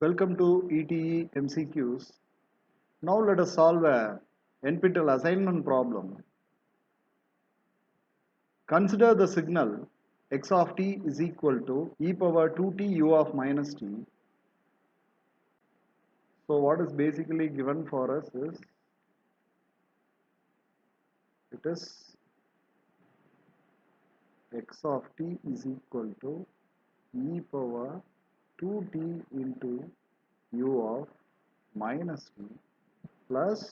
Welcome to ETE MCQs. Now let us solve a NPTEL assignment problem. Consider the signal x of t is equal to e power 2t u of minus t. So what is basically given for us is it is x of t is equal to e power 2t into u of minus t plus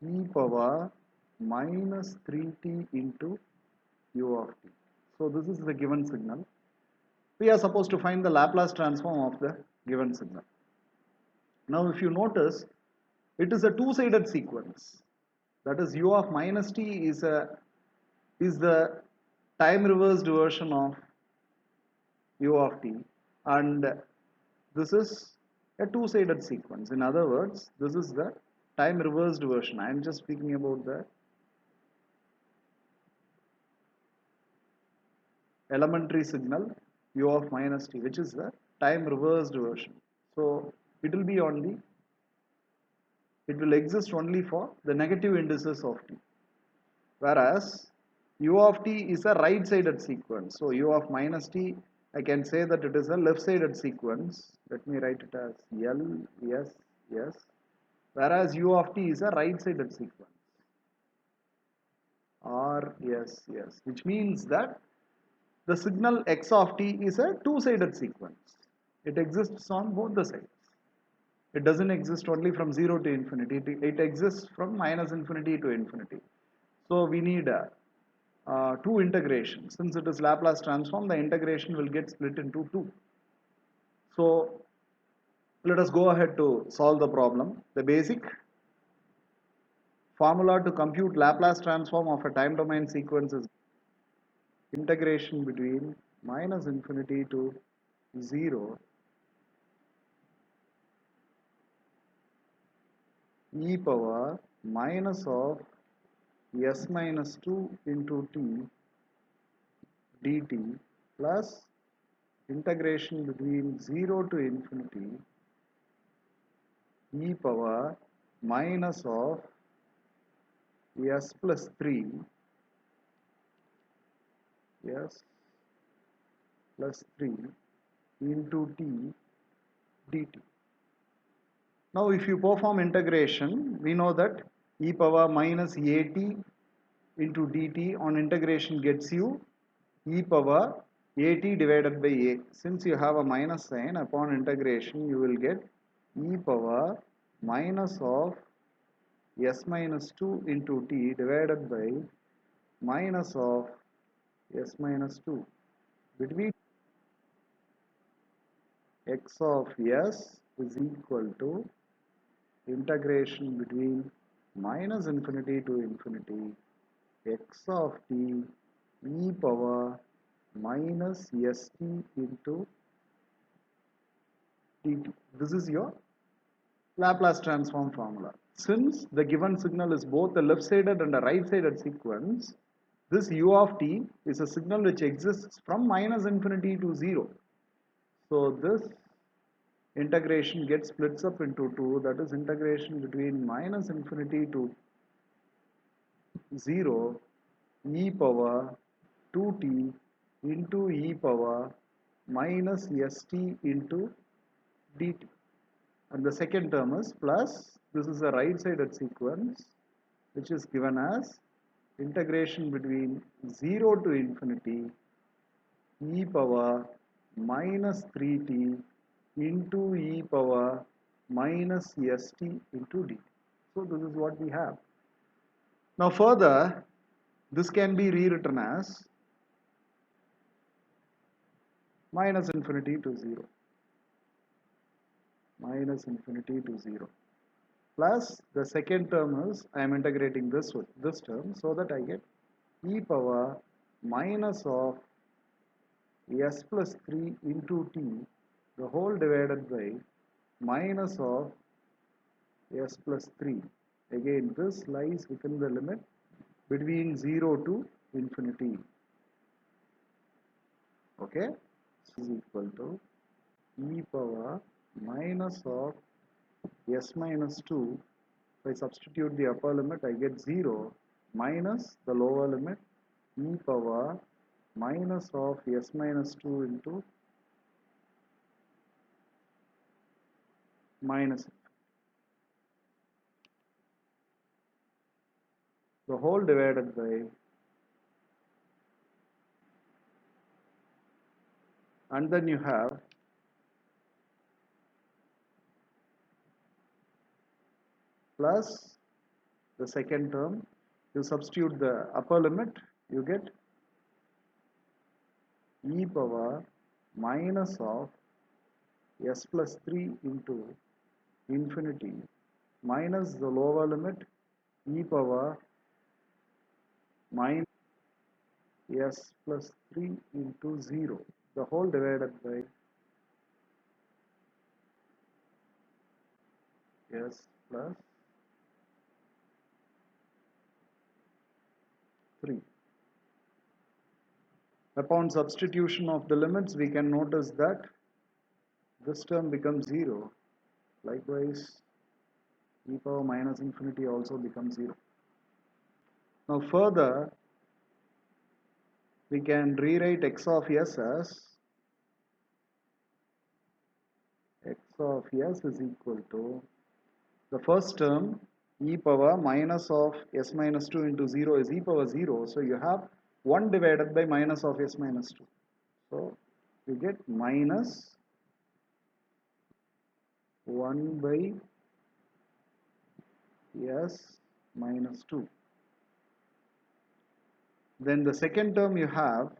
e power minus 3t into u of t. So this is the given signal. We are supposed to find the Laplace transform of the given signal. Now if you notice, it is a two-sided sequence. That is u of minus t is the time reversed version of u of t, and this is a two-sided sequence. In other words, this is the time reversed version. I am just speaking about the elementary signal u of minus t, which is the time reversed version. So it will be only, it will exist only for the negative indices of t, whereas u of t is a right sided sequence. So u of minus t, I can say that it is a left sided sequence. Let me write it as L, S, S, whereas u of t is a right sided sequence, R, S, S, which means that the signal x of t is a two-sided sequence. It exists on both the sides. It doesn't exist only from 0 to infinity. It exists from minus infinity to infinity. So we need two integrations. Since it is Laplace transform, the integration will get split into two. So let us go ahead to solve the problem. The basic formula to compute Laplace transform of a time domain sequence is integration between minus infinity to 0 e power minus of s minus 2 into t dt plus integration between 0 to infinity e power minus of s plus 3 s plus 3 into t dt. Now if you perform integration, we know that e power minus at into dt on integration gets you e power at divided by a. Since you have a minus sign, upon integration you will get e power minus of s minus 2 into t divided by minus of s minus 2 between x of s is equal to integration between minus infinity to infinity x of t e power minus st into dt. This is your Laplace transform formula. Since the given signal is both a left-sided and a right-sided sequence, this u of t is a signal which exists from minus infinity to 0. So this integration gets splits up into two, that is integration between minus infinity to 0 e power 2t into e power minus st into dt. And the second term is plus, this is a right sided sequence which is given as integration between 0 to infinity e power minus 3t into e power minus st into dt. So this is what we have. Now further, this can be rewritten as minus infinity to 0, minus infinity to 0, plus the second term is I am integrating this with this term, so that I get e power minus of s plus 3 into t the whole divided by minus of s plus 3. Again this lies within the limit between 0 to infinity. Okay, this is equal to e power minus of s minus 2. If I substitute the upper limit, I get 0 minus the lower limit e power minus of s minus 2 into minus the whole divided by, and then you have plus the second term. You substitute the upper limit, you get e power minus of s plus 3 into infinity minus the lower limit e power minus s plus 3 into 0, the whole divided by s plus 3. Upon substitution of the limits, we can notice that this term becomes 0. Likewise, e power minus infinity also becomes 0. Now further, we can rewrite x of s as x of s is equal to the first term e power minus of s minus 2 into 0 is e power 0. So you have 1 divided by minus of s minus 2. So you get minus 1 by s minus 2. Then the second term you have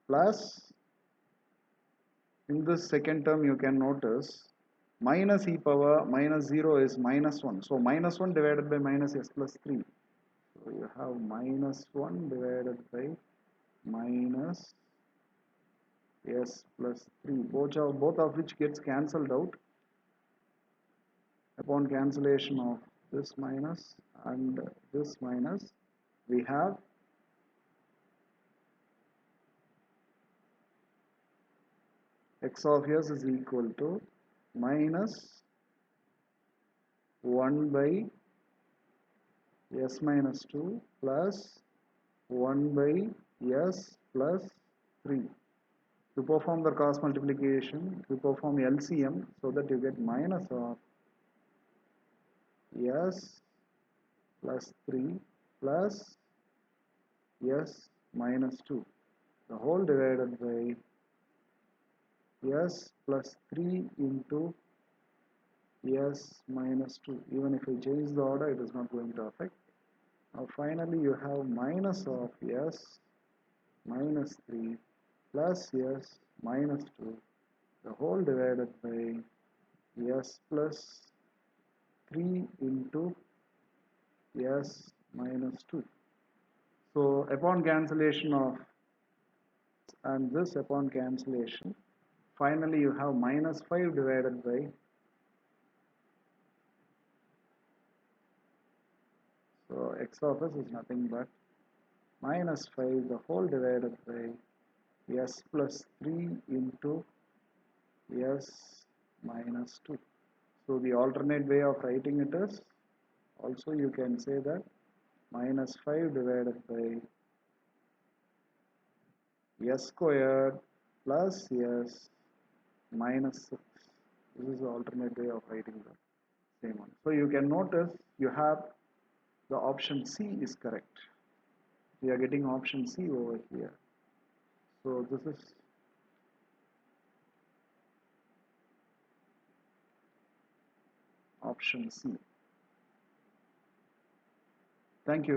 plus, in this second term you can notice minus e power minus 0 is minus 1. So minus 1 divided by minus s plus 3. So you have minus 1 divided by minus s plus 3. Both of which gets cancelled out. Upon cancellation of this minus and this minus, we have x of s is equal to minus 1 by s minus 2 plus 1 by s plus 3. To perform the cross multiplication, you perform LCM so that you get minus of s plus 3 plus s minus 2, the whole divided by s plus 3 into s minus 2. Even if I change the order, it is not going to affect. Now finally you have minus of s minus 3 plus s minus 2, the whole divided by s plus 3 into s minus 2. So upon cancellation of and this, upon cancellation, finally you have minus 5 divided by, so x of s is nothing but minus 5 the whole divided by s plus 3 into s minus 2. So the alternate way of writing it is, also you can say that minus 5 divided by s squared plus s minus 6. This is the alternate way of writing the same one. So you can notice you have the option C is correct. We are getting option C over here. So this is option C. Thank you.